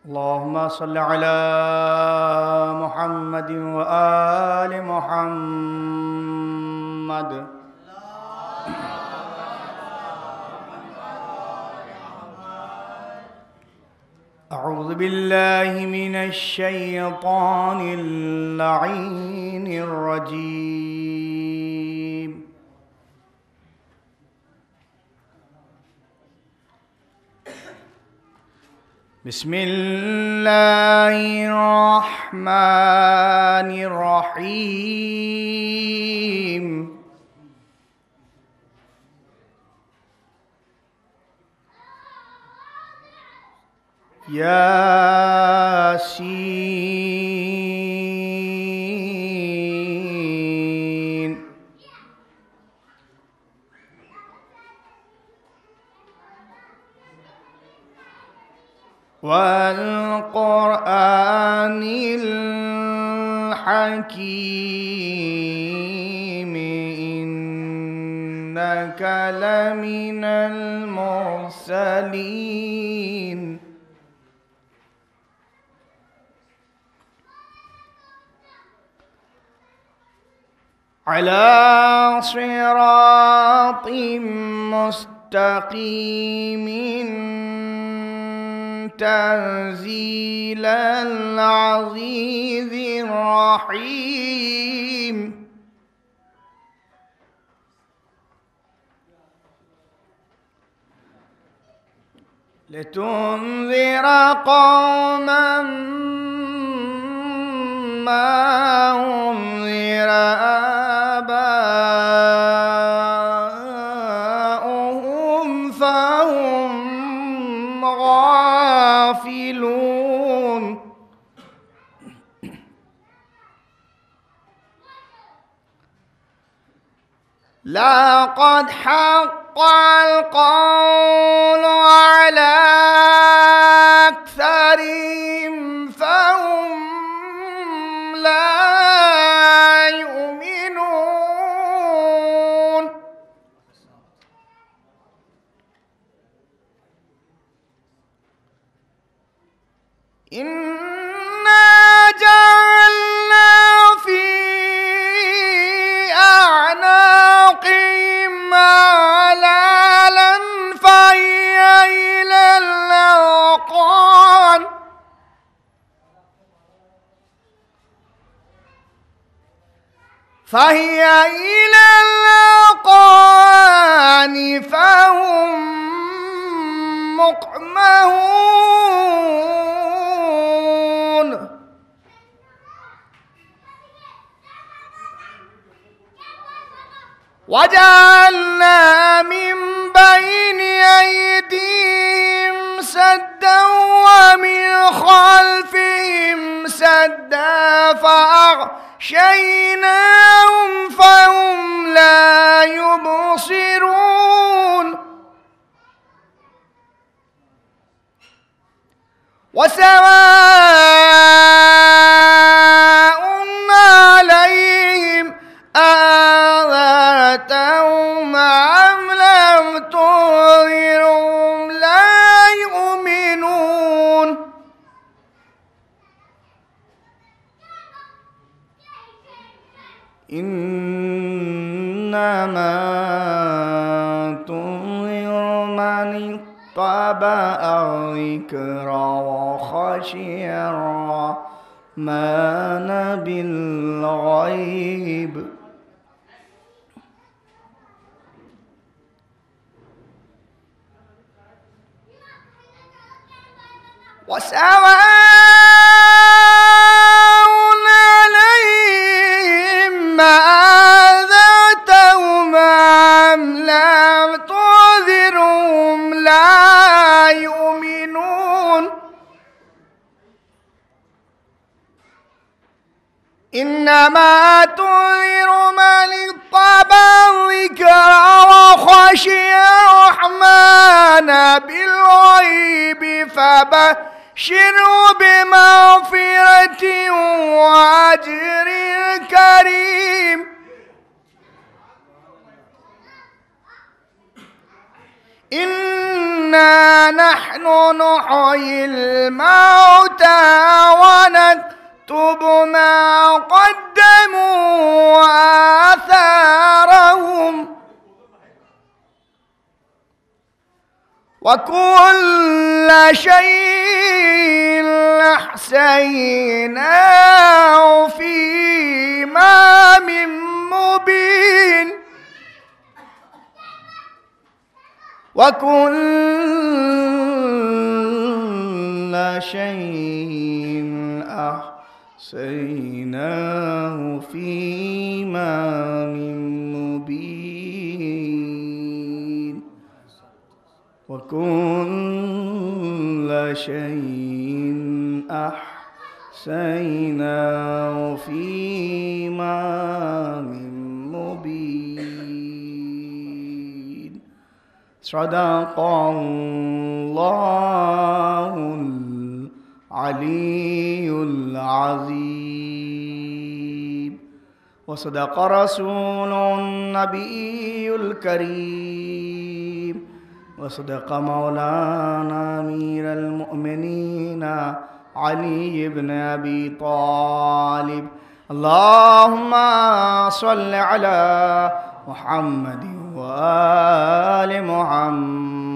اللهم صل على محمد وآل محمد. أعوذ بالله من الشيطان اللعين الرجيم. بسم الله الرحمن الرحيم. ياسين. والقرآن الحكيم إنك لمن المرسلين على صراط مستقيم تنزيل العزيز الرحيم. لتنذر قوما ما أنذر آباؤهم فهم غافلون. لقد حق القول على أكثرهم فهم لا يؤمنون. إنا جعلنا في أعناقهم أغلالا فهي إلى الأذقان فهم مقمحون. وجعلنا من بين أيديهم سدا ومن خلفهم سدا فأغشيناهم فهم لا يبصرون. وسواء عليهم أأنذرتهم أم لم تنذرهم لا يؤمنون. إنما تنذر من اتبع الذكر وخشي الرحمن بالغيب. وسواء عليهم أأنذرتهم أم لم تنذرهم لا يؤمنون. إنما تنذر من اتبع الذكر وخشي الرحمن بالغيب فبشره بمغفرة وأجر كريم. إنا نحن نحيي الموتى الموتى ونكتب ما قدموا وآثارهم وكل شيء أحصيناه في إمام مبين وكل شيء أحصيناه في إمام مبين وكل شيء أحصيناه في إمام مبين صدق الله العلي العظيم وصدق رسول النبي الكريم وصدق مولانا أمير المؤمنين علي بن أبي طالب اللهم صل على محمد وآل محمد